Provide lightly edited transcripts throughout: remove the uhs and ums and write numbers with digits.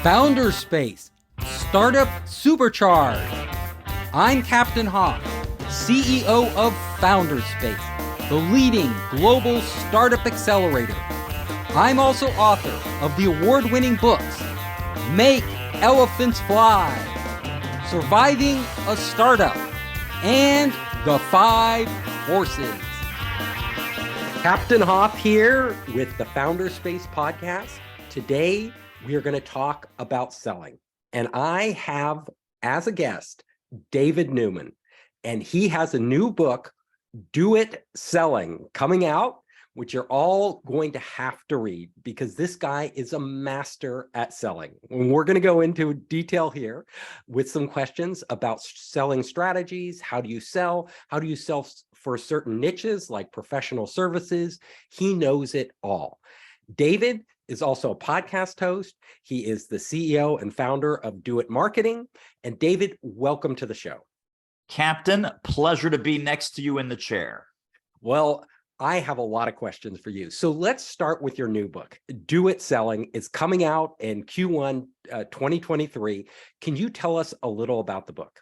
Founder Space, Startup Supercharged. I'm Captain Hoff, CEO of Founder Space, the leading global startup accelerator. I'm also author of the award-winning books, Make Elephants Fly, Surviving a Startup, and The 5 Forces. Captain Hoff here with the Founder Space podcast. Today, we are going to talk about selling. And I have, as a guest, David Newman. And he has a new book, Do It Selling, coming out, which you're all going to have to read because this guy is a master at selling. And we're going to go into detail here with some questions about selling strategies. How do you sell? How do you sell for certain niches like professional services? He knows it all. David is also a podcast host. He is the CEO and founder of Do It Marketing. And David, welcome to the show. Captain, pleasure to be next to you in the chair. Well, I have a lot of questions for you. So let's start with your new book, Do It Selling. It's coming out in Q1 2023. Can you tell us a little about the book?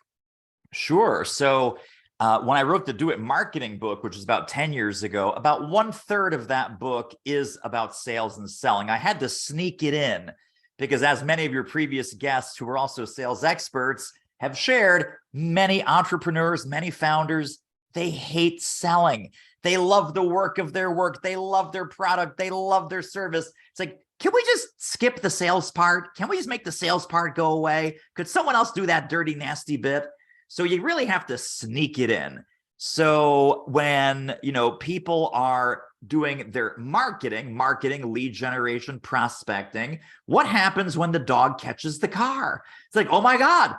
Sure. So when I wrote the Do It Marketing book, which was about 10 years ago, about 1/3 of that book is about sales and selling. I had to sneak it in because, as many of your previous guests who are also sales experts have shared, many entrepreneurs, many founders, they hate selling. They love the work of their work. They love their product. They love their service. It's like, can we just skip the sales part? Can we just make the sales part go away? Could someone else do that dirty, nasty bit? So you really have to sneak it in. So when, people are doing their marketing, lead generation, prospecting, what happens when the dog catches the car? It's like, oh my God,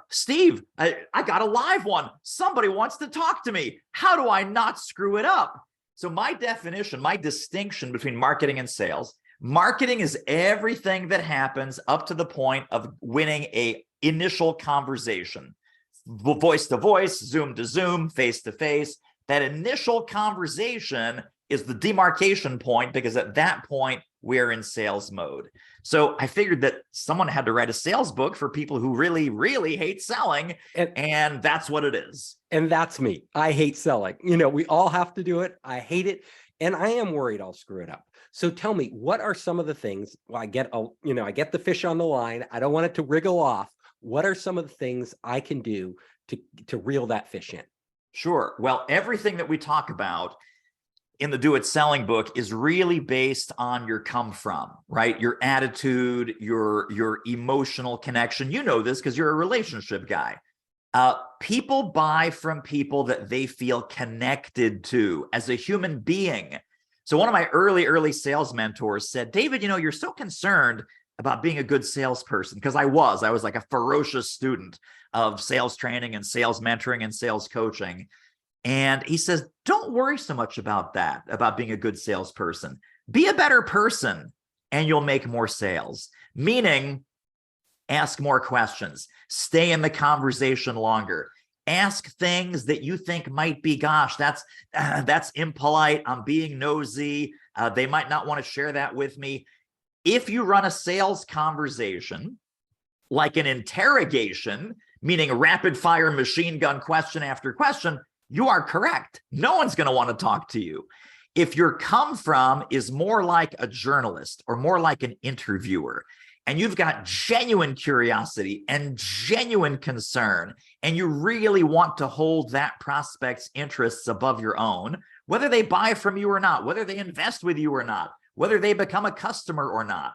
Steve, I got a live one. Somebody wants to talk to me. How do I not screw it up? So my definition, my distinction between marketing and sales, marketing is everything that happens up to the point of winning a initial conversation. Voice to voice, Zoom to Zoom, face to face. That initial conversation is the demarcation point because at that point, we're in sales mode. So I figured that someone had to write a sales book for people who really, really hate selling. And that's what it is. And that's me. I hate selling. We all have to do it. I hate it. And I am worried I'll screw it up. So tell me, what are some of the things? Well, I get the fish on the line. I don't want it to wriggle off. What are some of the things I can do to reel that fish in? Sure. Well, everything that we talk about in the Do It Selling book is really based on your come from, right? Your attitude, your emotional connection. You know this because you're a relationship guy. People buy from people that they feel connected to as a human being. So one of my early sales mentors said, David, you're so concerned about being a good salesperson, because I was like a ferocious student of sales training and sales mentoring and sales coaching. And he says, don't worry so much about that, about being a good salesperson. Be a better person and you'll make more sales. Meaning, ask more questions, stay in the conversation longer, ask things that you think might be, gosh, that's impolite, I'm being nosy, they might not want to share that with me. If you run a sales conversation like an interrogation, meaning a rapid fire machine gun question after question, you are correct. No one's going to want to talk to you. If your come from is more like a journalist or more like an interviewer, and you've got genuine curiosity and genuine concern, and you really want to hold that prospect's interests above your own, whether they buy from you or not, whether they invest with you or not, whether they become a customer or not,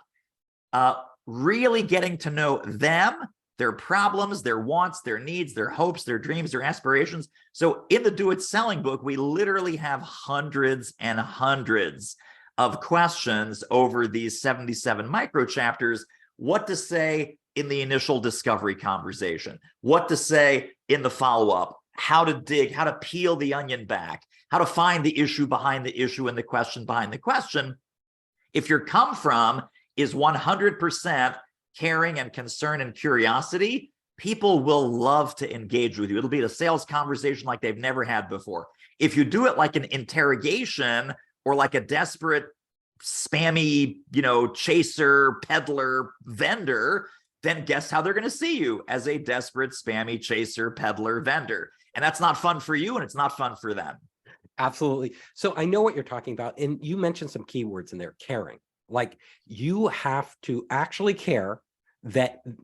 really getting to know them, their problems, their wants, their needs, their hopes, their dreams, their aspirations. So in the Do It Selling book, we literally have hundreds and hundreds of questions over these 77 micro chapters. What to say in the initial discovery conversation, what to say in the follow-up, how to dig, how to peel the onion back, how to find the issue behind the issue and the question behind the question. If your come from is 100% caring and concern and curiosity, people will love to engage with you. It'll be a sales conversation like they've never had before. If you do it like an interrogation or like a desperate spammy, chaser, peddler, vendor, then guess how they're going to see you? As a desperate, spammy, chaser, peddler, vendor. And that's not fun for you, and it's not fun for them. Absolutely. So I know what you're talking about. And you mentioned some keywords in there, caring. Like, you have to actually care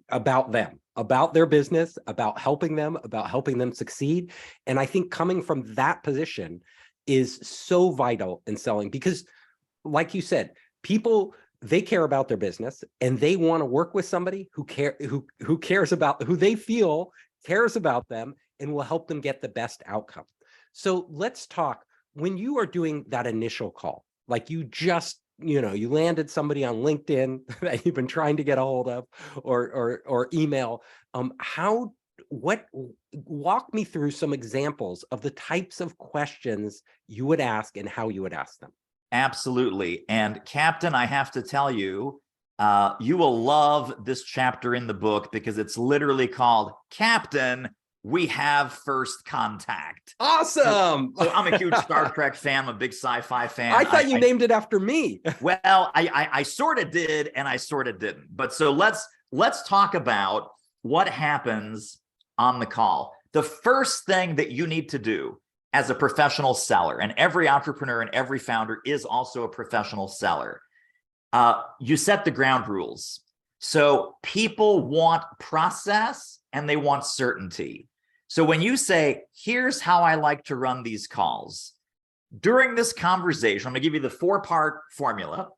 about them, about their business, about helping them succeed. And I think coming from that position is so vital in selling, because like you said, people, they care about their business and they want to work with somebody who cares about, who they feel cares about them and will help them get the best outcome. So let's talk, when you are doing that initial call, like you just, you landed somebody on LinkedIn that you've been trying to get a hold of, or email, walk me through some examples of the types of questions you would ask and how you would ask them. Absolutely. And Captain, I have to tell you, you will love this chapter in the book, because it's literally called Captain, We Have First Contact. Awesome. So I'm a huge Star Trek fan. I'm a big sci-fi fan. I thought you named it after me. Well, I sort of did, and I sort of didn't. But so let's talk about what happens on the call. The first thing that you need to do as a professional seller, and every entrepreneur and every founder is also a professional seller, you set the ground rules. So people want process and they want certainty. So when you say, here's how I like to run these calls, during this conversation, I'm going to give you the 4-part formula.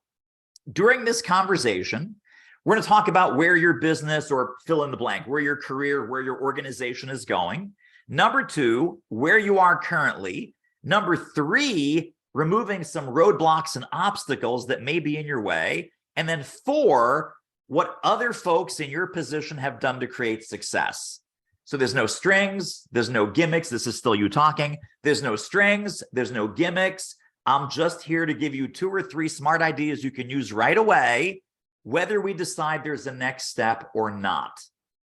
During this conversation, we're going to talk about where your business, or fill in the blank, where your career, where your organization is going. Number 2, where you are currently. Number 3, removing some roadblocks and obstacles that may be in your way. And then 4, what other folks in your position have done to create success. So there's no strings, there's no gimmicks. This is still you talking. There's no strings, there's no gimmicks. I'm just here to give you 2 or 3 smart ideas you can use right away, whether we decide there's a next step or not.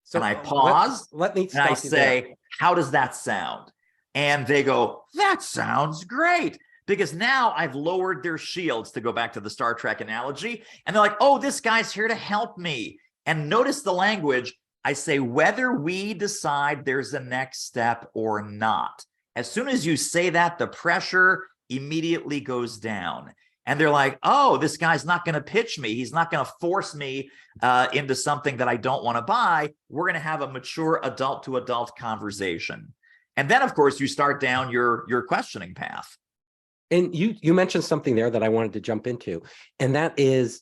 So and I pause, let me and I say, how does that sound? And they go, that sounds great. Because now I've lowered their shields, to go back to the Star Trek analogy. And they're like, oh, this guy's here to help me. And notice the language. I say, whether we decide there's a next step or not. As soon as you say that, the pressure immediately goes down. And they're like, oh, this guy's not going to pitch me. He's not going to force me into something that I don't want to buy. We're going to have a mature adult to adult conversation. And then, of course, you start down your questioning path. And you mentioned something there that I wanted to jump into, and that is,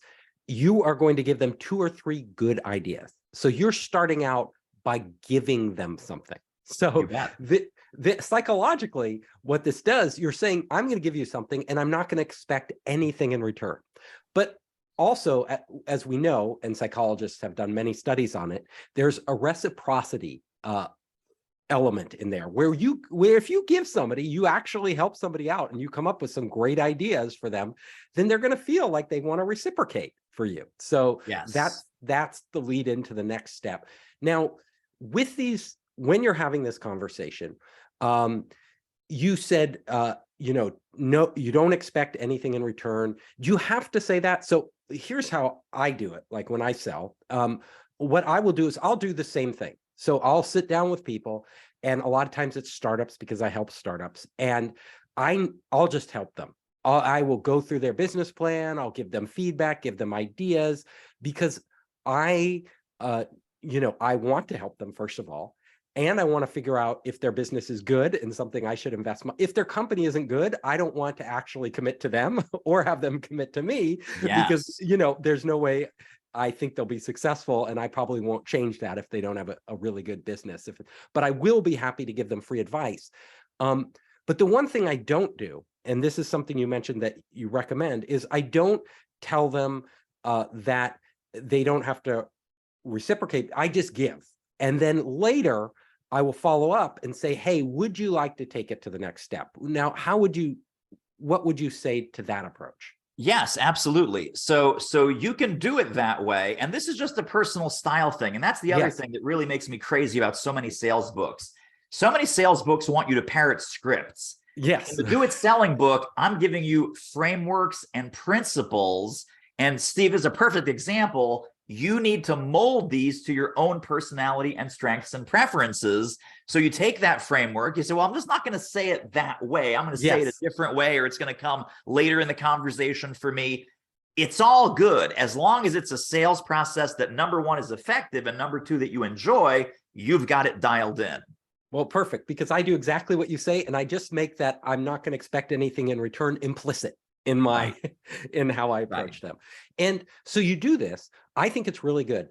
you are going to give them 2 or 3 good ideas. So you're starting out by giving them something. So psychologically, what this does, you're saying, I'm going to give you something and I'm not going to expect anything in return. But also, as we know, and psychologists have done many studies on it, there's a reciprocity element in there, where if you give somebody, you actually help somebody out and you come up with some great ideas for them, then they're going to feel like they want to reciprocate for you. So yes, that's the lead into the next step. Now, with these, when you're having this conversation, you said, no, you don't expect anything in return. You have to say that. So here's how I do it. Like when I sell, what I will do is I'll do the same thing. So I'll sit down with people, and a lot of times it's startups, because I help startups, and I'll just help them. I will go through their business plan. I'll give them feedback, give them ideas, because I want to help them, first of all. And I want to figure out if their business is good and something I should invest. If their company isn't good, I don't want to actually commit to them or have them commit to me, because, there's no way I think they'll be successful, and I probably won't change that if they don't have a really good business. But I will be happy to give them free advice. But the one thing I don't do, and this is something you mentioned that you recommend, is I don't tell them that they don't have to reciprocate. I just give. And then later, I will follow up and say, hey, would you like to take it to the next step? Now, what would you say to that approach? Yes, absolutely. So you can do it that way. And this is just a personal style thing. And that's the other thing that really makes me crazy about so many sales books. So many sales books want you to parrot scripts. Yes. In the Do It Selling book, I'm giving you frameworks and principles. And Steve is a perfect example. You need to mold these to your own personality and strengths and preferences. So you take that framework, you say, well, I'm just not going to say it that way. I'm going to say it a different way, or it's going to come later in the conversation for me. It's all good as long as it's a sales process that, number one, is effective, and number two, that you enjoy. You've got it dialed in. Well, perfect, because I do exactly what you say, and I just make that I'm not going to expect anything in return implicit in my in how I approach them. And so you do this. I think it's really good.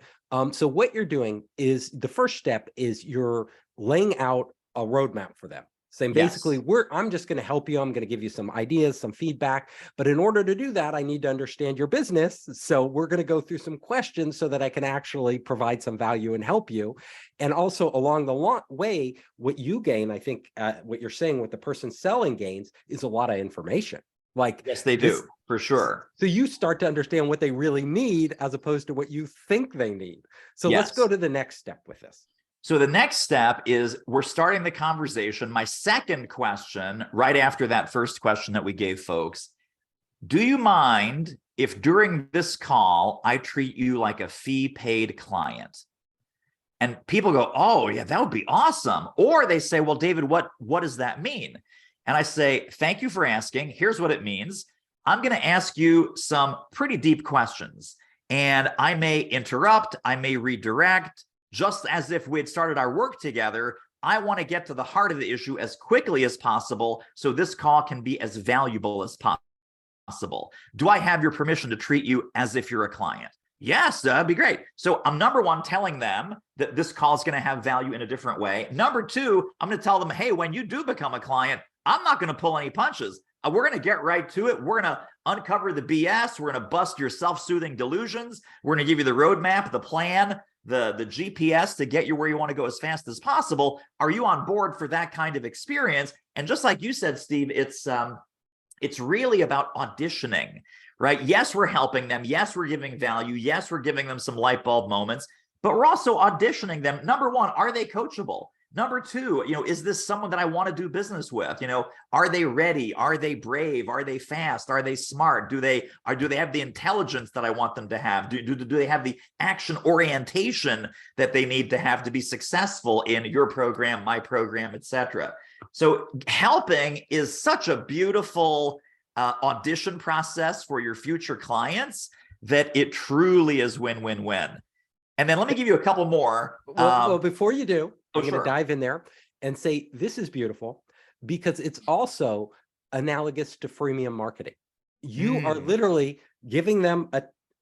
So what you're doing is, the first step is you're laying out a roadmap for them, saying basically, I'm just going to help you. I'm going to give you some ideas, some feedback. But in order to do that, I need to understand your business. So we're going to go through some questions so that I can actually provide some value and help you. And also along the way, what you gain, I think what you're saying, what the person selling gains, is a lot of information. Like, yes, they do, for sure. So you start to understand what they really need as opposed to what you think they need. So let's go to the next step with this. So the next step is, we're starting the conversation. My second question, right after that first question that we gave folks, do you mind if during this call, I treat you like a fee-paid client? And people go, oh yeah, that would be awesome. Or they say, well, David, what does that mean? And I say, thank you for asking. Here's what it means. I'm going to ask you some pretty deep questions, and I may interrupt, I may redirect, just as if we had started our work together. I want to get to the heart of the issue as quickly as possible, so this call can be as valuable as possible. Do I have your permission to treat you as if you're a client? Yes, that'd be great. So I'm, number one, telling them that this call is going to have value in a different way. Number two, I'm going to tell them, hey, when you do become a client, I'm not going to pull any punches. We're going to get right to it. We're going to uncover the BS. We're going to bust your self-soothing delusions. We're going to give you the roadmap, the plan, the GPS to get you where you want to go as fast as possible. Are you on board for that kind of experience? And just like you said, Steve, it's really about auditioning, right? Yes, we're helping them. Yes, we're giving value. Yes, we're giving them some light bulb moments, but we're also auditioning them. Number one, are they coachable? Number two, is this someone that I want to do business with? Are they ready? Are they brave? Are they fast? Are they smart? Do they have the intelligence that I want them to have? Do they have the action orientation that they need to have to be successful in your program, my program, etc.? So helping is such a beautiful audition process for your future clients that it truly is win-win-win. And then let me give you a couple more. Well, before you do, I'm going to sure. dive in there and say, this is beautiful, because it's also analogous to freemium marketing. You are literally giving them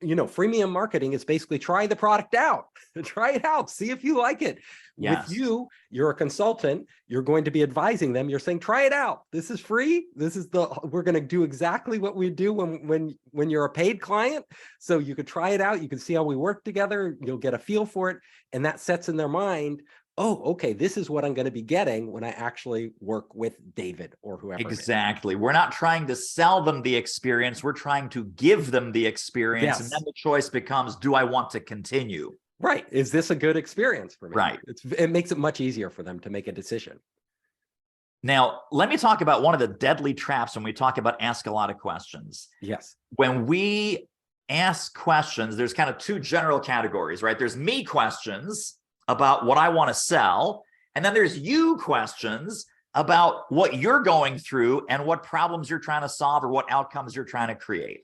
freemium marketing is basically try the product out, try it out, see if you like it. Yes. With you're a consultant, you're going to be advising them. You're saying, try it out. This is free. We're going to do exactly what we do when you're a paid client. So you could try it out. You can see how we work together. You'll get a feel for it. And that sets in their mind, oh, okay, this is what I'm going to be getting when I actually work with David or whoever. Exactly. We're not trying to sell them the experience. We're trying to give them the experience. Yes. And then the choice becomes, do I want to continue? Right. Is this a good experience for me? Right. It makes it much easier for them to make a decision. Now, let me talk about one of the deadly traps when we talk about ask a lot of questions. Yes. When we ask questions, there's kind of two general categories, right? There's me questions about what I want to sell. And then there's you questions about what you're going through and what problems you're trying to solve or what outcomes you're trying to create.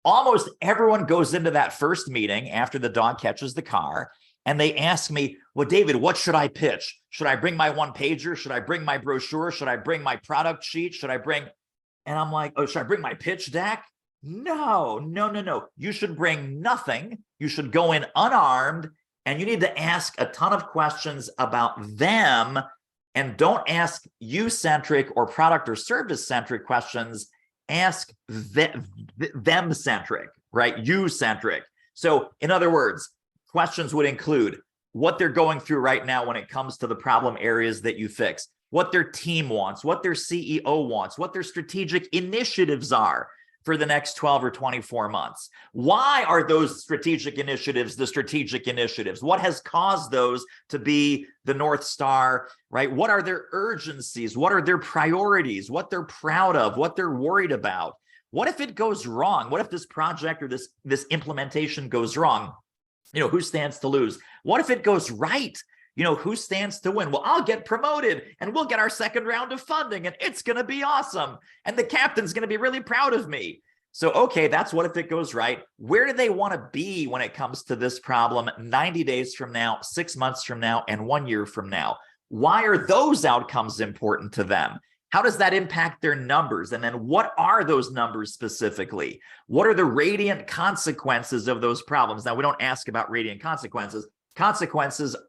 Almost everyone goes into that first meeting after the dog catches the car, and they ask me, well, David, what should I pitch? Should I bring my one pager? Should I bring my brochure? Should I bring my product sheet? And I'm like, oh, should I bring my pitch deck? No. You should bring nothing. You should go in unarmed, and you need to ask a ton of questions about them, and don't ask you-centric or product or service-centric questions. Ask them-centric, right? You-centric. So in other words, questions would include what they're going through right now when it comes to the problem areas that you fix, what their team wants, what their CEO wants, what their strategic initiatives are. for the next 12 or 24 months? Why are those strategic initiatives the strategic initiatives? What has caused those to be the North Star, right? What are their urgencies? What are their priorities? What they're proud of? What they're worried about? What if it goes wrong? What if this project or this implementation goes wrong? Who stands to lose? What if it goes right? Who stands to win? Well, I'll get promoted and we'll get our second round of funding and it's going to be awesome. And the captain's going to be really proud of me. So, okay, that's what if it goes right. Where do they want to be when it comes to this problem 90 days from now, 6 months from now, and 1 year from now? Why are those outcomes important to them? How does that impact their numbers? And then what are those numbers specifically? What are the radiant consequences of those problems? Now, we don't ask about radiant consequences.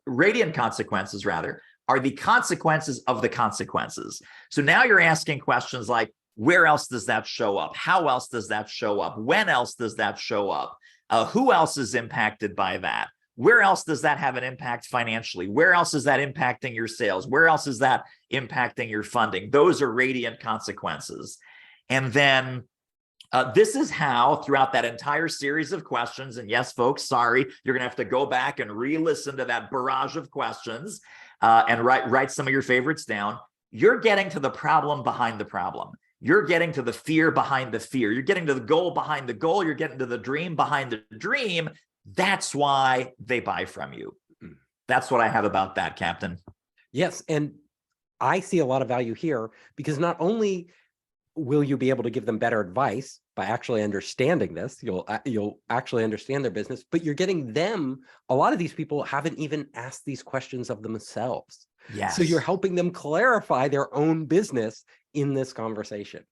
Radiant consequences rather, are the consequences of the consequences. So now you're asking questions like, where else does that show up? How else does that show up? When else does that show up? Who else is impacted by that? Where else does that have an impact financially? Where else is that impacting your sales? Where else is that impacting your funding? Those are radiant consequences. And then this is how, throughout that entire series of questions, and yes, folks, sorry, you're going to have to go back and re-listen to that barrage of questions and write some of your favorites down. You're getting to the problem behind the problem. You're getting to the fear behind the fear. You're getting to the goal behind the goal. You're getting to the dream behind the dream. That's why they buy from you. That's what I have about that, Captain. Yes, and I see a lot of value here because not only will you be able to give them better advice by actually understanding this, you'll actually understand their business, but you're getting them, a lot of these people haven't even asked these questions of themselves. Yes. So you're helping them clarify their own business in this conversation.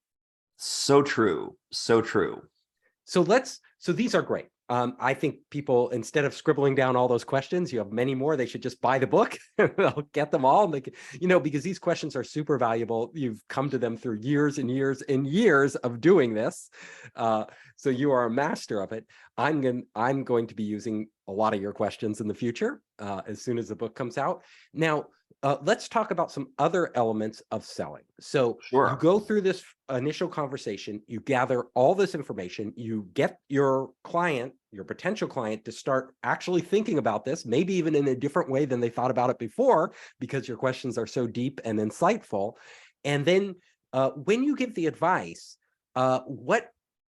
So true. So true. So these are great. I think people, instead of scribbling down all those questions, you have many more, they should just buy the book. They'll get them all. And because these questions are super valuable. You've come to them through years and years and years of doing this. So you are a master of it. I'm going to be using a lot of your questions in the future as soon as the book comes out. Now, let's talk about some other elements of selling. So Sure. You go through this initial conversation, you gather all this information, you get your client, your potential client, to start actually thinking about this, maybe even in a different way than they thought about it before, because your questions are so deep and insightful. And then when you give the advice,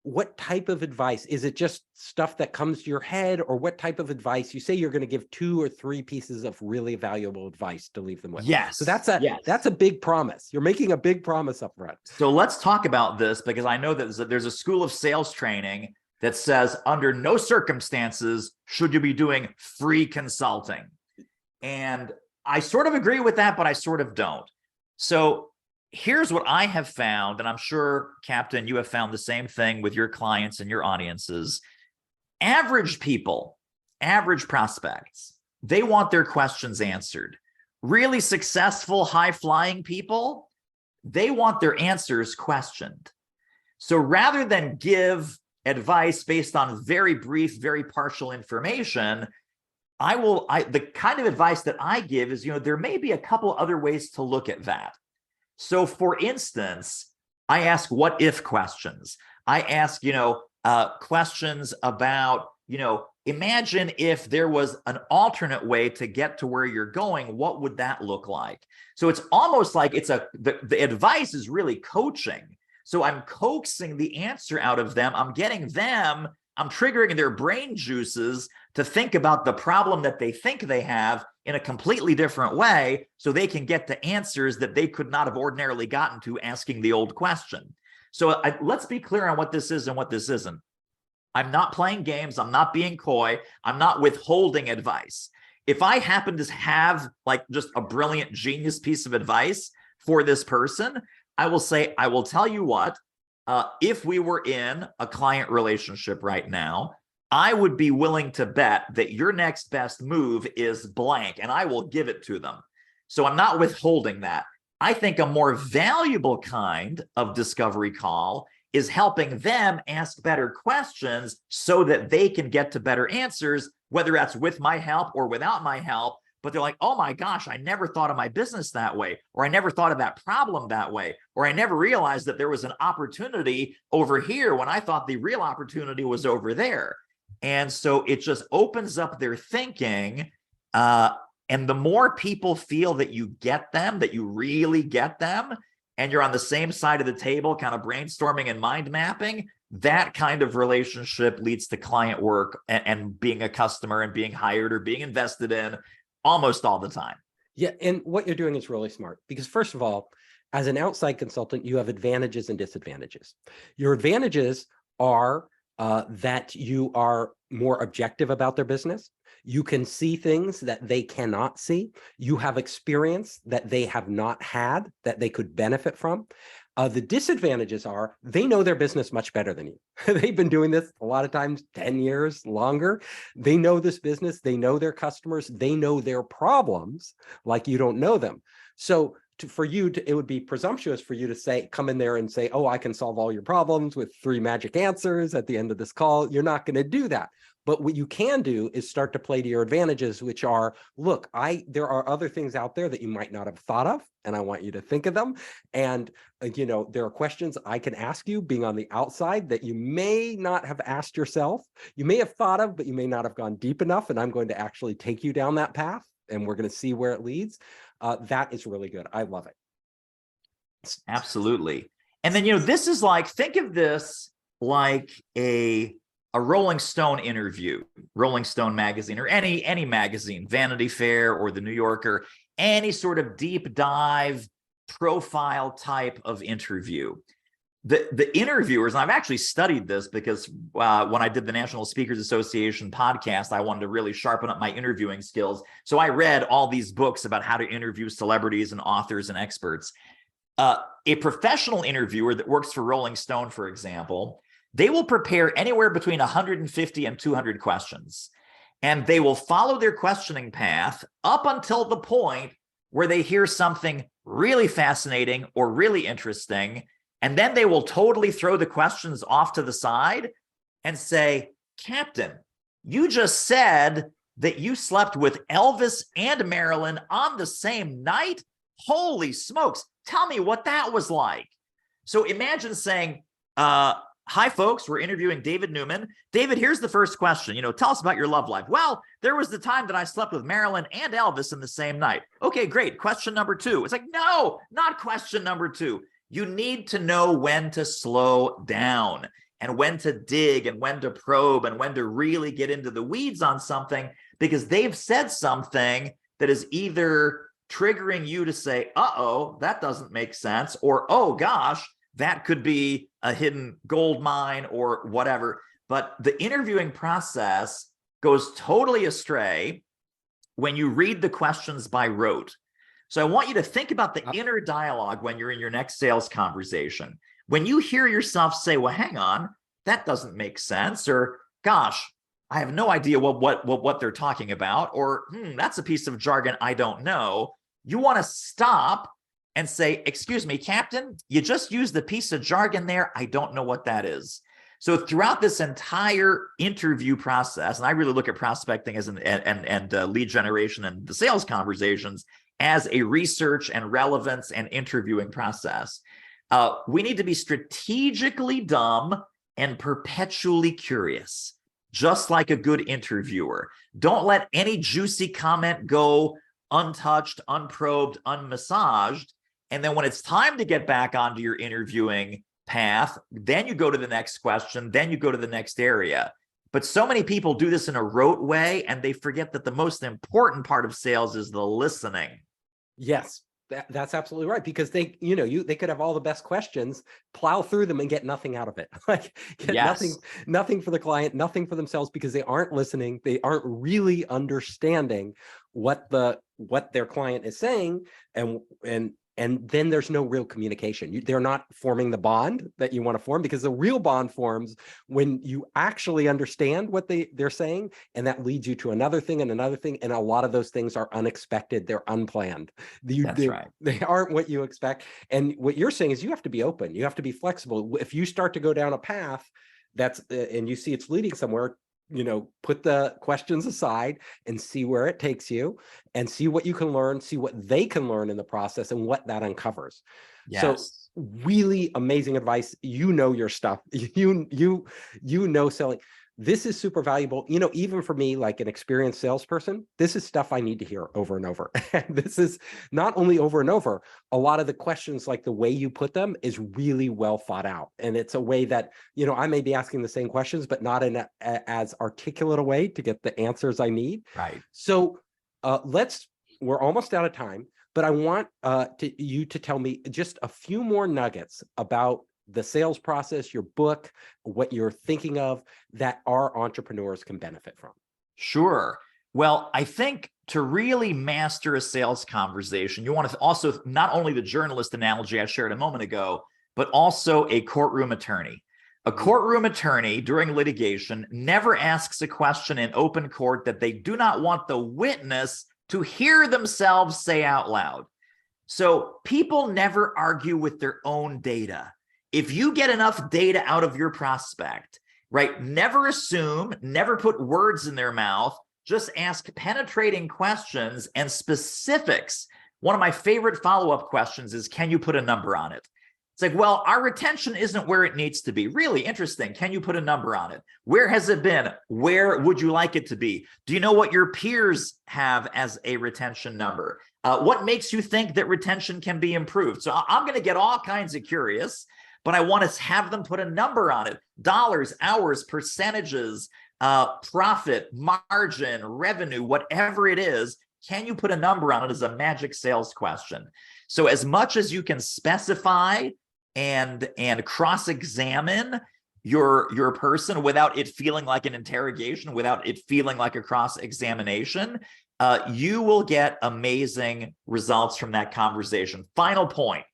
what type of advice? Is it just stuff that comes to your head, or what type of advice? You say you're going to give 2 or 3 pieces of really valuable advice to leave them with. Yes. So that's a big promise. You're making a big promise up front. So let's talk about this, because I know that there's a school of sales training that says under no circumstances should you be doing free consulting. And I sort of agree with that, but I sort of don't. So here's what I have found, and I'm sure, Captain, you have found the same thing with your clients and your audiences. Average people, average prospects, they want their questions answered. Really successful, high-flying people, they want their answers questioned. So rather than give advice based on very brief, very partial information, the kind of advice that I give is, there may be a couple other ways to look at that. So for instance, I ask what if questions. I ask, questions about, imagine if there was an alternate way to get to where you're going, what would that look like? So it's almost like the advice is really coaching. So I'm coaxing the answer out of them. I'm triggering their brain juices to think about the problem that they think they have in a completely different way, so they can get to answers that they could not have ordinarily gotten to asking the old question. So let's be clear on what this is and what this isn't. I'm not playing games. I'm not being coy. I'm not withholding advice. If I happen to have just a brilliant genius piece of advice for this person, I will say, I will tell you what, if we were in a client relationship right now, I would be willing to bet that your next best move is blank, and I will give it to them. So I'm not withholding that. I think a more valuable kind of discovery call is helping them ask better questions so that they can get to better answers, whether that's with my help or without my help. but they're like, oh my gosh, I never thought of my business that way, or I never thought of that problem that way, or I never realized that there was an opportunity over here when I thought the real opportunity was over there. And so it just opens up their thinking. And the more people feel that you get them, that you really get them, and you're on the same side of the table, kind of brainstorming and mind mapping, that kind of relationship leads to client work and being a customer and being hired or being invested in almost all the time. Yeah, and what you're doing is really smart because first of all, as an outside consultant, you have advantages and disadvantages. Your advantages are that you are more objective about their business. You can see things that they cannot see. You have experience that they have not had that they could benefit from. The disadvantages are they know their business much better than you. They've been doing this a lot of times 10 years longer. They know this business. They know their customers. They know their problems like you don't know them. So for you, it would be presumptuous for you to say, come in there and say, oh, I can solve all your problems with 3 magic answers at the end of this call. You're not going to do that. But what you can do is start to play to your advantages, which are, look, there are other things out there that you might not have thought of, and I want you to think of them. And, there are questions I can ask you being on the outside that you may not have asked yourself. You may have thought of, but you may not have gone deep enough. And I'm going to actually take you down that path, and we're going to see where it leads. That is really good. I love it. Absolutely. And then, this is like, think of this like a Rolling Stone interview, Rolling Stone magazine, or any magazine, Vanity Fair or the New Yorker, any sort of deep dive profile type of interview. The interviewers, and I've actually studied this because when I did the National Speakers Association podcast, I wanted to really sharpen up my interviewing skills. So I read all these books about how to interview celebrities and authors and experts. A professional interviewer that works for Rolling Stone, for example, they will prepare anywhere between 150 and 200 questions, and they will follow their questioning path up until the point where they hear something really fascinating or really interesting, and then they will totally throw the questions off to the side and say, Captain, you just said that you slept with Elvis and Marilyn on the same night? Holy smokes, tell me what that was like. So imagine saying, hi, folks, we're interviewing David Newman. David, here's the first question. Tell us about your love life. Well, there was the time that I slept with Marilyn and Elvis in the same night. Okay, great. Question number 2. It's like, no, not question number 2. You need to know when to slow down and when to dig and when to probe and when to really get into the weeds on something, because they've said something that is either triggering you to say, uh-oh, that doesn't make sense, or, oh gosh, that could be a hidden gold mine or whatever. But the interviewing process goes totally astray when you read the questions by rote. So I want you to think about the inner dialogue when you're in your next sales conversation. When you hear yourself say, well, hang on, that doesn't make sense, or gosh, I have no idea what they're talking about, or that's a piece of jargon I don't know. You want to stop and say, excuse me, Captain, you just used the piece of jargon there. I don't know what that is. So throughout this entire interview process, and I really look at prospecting as and lead generation and the sales conversations as a research and relevance and interviewing process. We need to be strategically dumb and perpetually curious, just like a good interviewer. Don't let any juicy comment go untouched, unprobed, unmassaged. And then when it's time to get back onto your interviewing path, then you go to the next question, then you go to the next area. But so many people do this in a rote way, and they forget that the most important part of sales is the listening. Yes, that's absolutely right. Because they could have all the best questions, plow through them and get nothing out of it. Like get nothing for the client, nothing for themselves, because they aren't listening. They aren't really understanding what their client is saying, and then there's no real communication. They're not forming the bond that you want to form, because the real bond forms when you actually understand what they're saying, and that leads you to another thing and another thing. And a lot of those things are unexpected. They're unplanned. That's right. They aren't what you expect. And what you're saying is you have to be open. You have to be flexible. If you start to go down a path and you see it's leading somewhere, put the questions aside and see where it takes you and see what you can learn, see what they can learn in the process and what that uncovers. So really amazing advice. Your stuff. You know selling. This is super valuable. Even for me, like an experienced salesperson, this is stuff I need to hear over and over. And this is not only over and over, a lot of the questions, like the way you put them is really well thought out. And it's a way that, I may be asking the same questions, but not in as articulate a way to get the answers I need. Right. So we're almost out of time, but I want you to tell me just a few more nuggets about the sales process, your book, what you're thinking of that our entrepreneurs can benefit from. Sure. Well, I think to really master a sales conversation, you want to also not only the journalist analogy I shared a moment ago, but also a courtroom attorney. A courtroom attorney during litigation never asks a question in open court that they do not want the witness to hear themselves say out loud. So people never argue with their own data. If you get enough data out of your prospect, right, never assume, never put words in their mouth, just ask penetrating questions and specifics. One of my favorite follow-up questions is, can you put a number on it? It's like, well, our retention isn't where it needs to be. Really interesting. Can you put a number on it? Where has it been? Where would you like it to be? Do you know what your peers have as a retention number? What makes you think that retention can be improved? So I'm going to get all kinds of curious, but I want to have them put a number on it. Dollars, hours, percentages, profit, margin, revenue, whatever it is. Can you put a number on it as a magic sales question? So as much as you can specify and cross-examine your person without it feeling like an interrogation, without it feeling like a cross-examination, you will get amazing results from that conversation. Final point,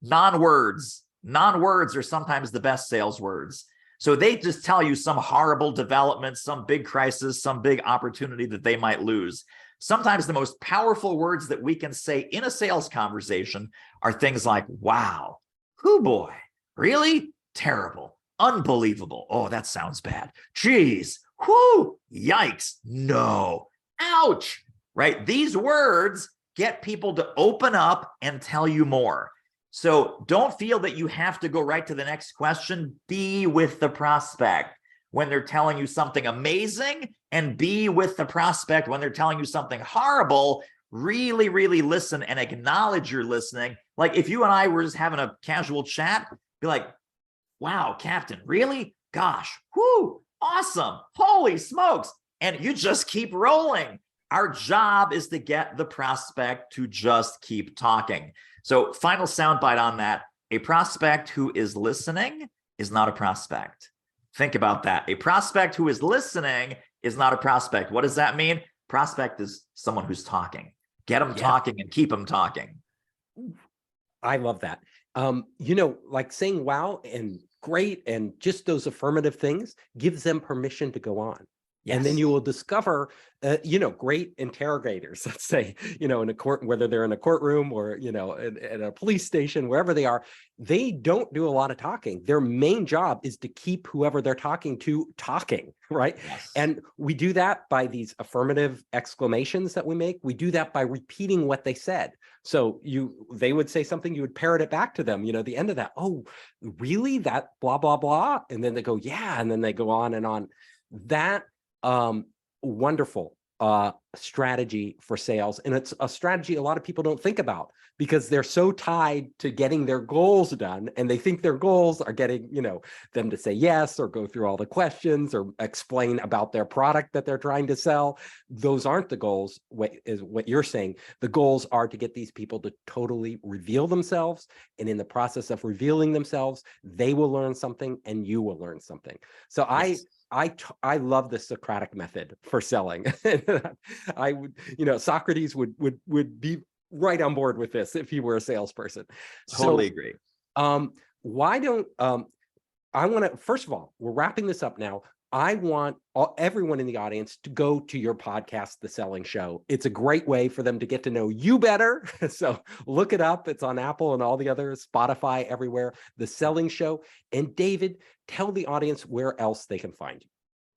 non-words. Non-words are sometimes the best sales words. So they just tell you some horrible development, some big crisis, some big opportunity that they might lose. Sometimes the most powerful words that we can say in a sales conversation are things like, wow, hoo boy, really? Terrible, unbelievable. Oh, that sounds bad. Geez, whoo, yikes, no, ouch, right? These words get people to open up and tell you more. So don't feel that you have to go right to the next question. Be with the prospect when they're telling you something amazing, and be with the prospect when they're telling you something horrible. Really, really listen and acknowledge you're listening. Like if you and I were just having a casual chat, be like, wow, Captain, really? Gosh, whoo, awesome, holy smokes. And you just keep rolling. Our job is to get the prospect to just keep talking. So final soundbite on that, a prospect who is listening is not a prospect. Think about that. A prospect who is listening is not a prospect. What does that mean? Prospect is someone who's talking. Get them talking and keep them talking. I love that. Like saying wow and great and just those affirmative things gives them permission to go on. Yes. And then you will discover, great interrogators, let's say, in a court, whether they're in a courtroom or, at a police station, wherever they are, they don't do a lot of talking. Their main job is to keep whoever they're talking to talking, right? Yes. And we do that by these affirmative exclamations that we make. We do that by repeating what they said. So they would say something, you would parrot it back to them, the end of that, oh, really? That blah, blah, blah. And then they go, yeah. And then they go on and on. That wonderful strategy for sales. And it's a strategy a lot of people don't think about because they're so tied to getting their goals done. And they think their goals are getting, them to say yes, or go through all the questions or explain about their product that they're trying to sell. Those aren't the goals, is what you're saying. The goals are to get these people to totally reveal themselves. And in the process of revealing themselves, they will learn something and you will learn something. So yes. I love the Socratic method for selling. I would, Socrates would be right on board with this if he were a salesperson. Totally agree. Why don't I want to, first of all, we're wrapping this up now. I want everyone in the audience to go to your podcast, The Selling Show. It's a great way for them to get to know you better. So look it up. It's on Apple and all the others, Spotify, everywhere, The Selling Show. And David, tell the audience where else they can find you.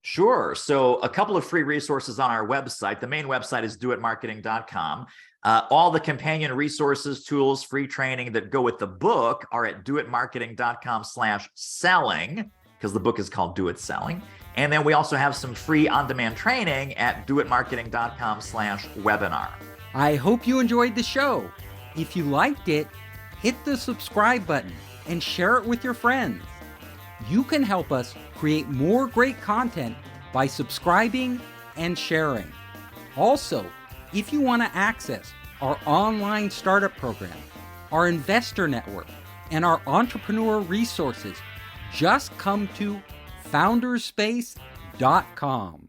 Sure. So a couple of free resources on our website. The main website is doitmarketing.com. All the companion resources, tools, free training that go with the book are at doitmarketing.com/selling, because the book is called Do It Selling. And then we also have some free on-demand training at doitmarketing.com/webinar. I hope you enjoyed the show. If you liked it, hit the subscribe button and share it with your friends. You can help us create more great content by subscribing and sharing. Also, if you want to access our online startup program, our investor network, and our entrepreneur resources, just come to founderspace.com.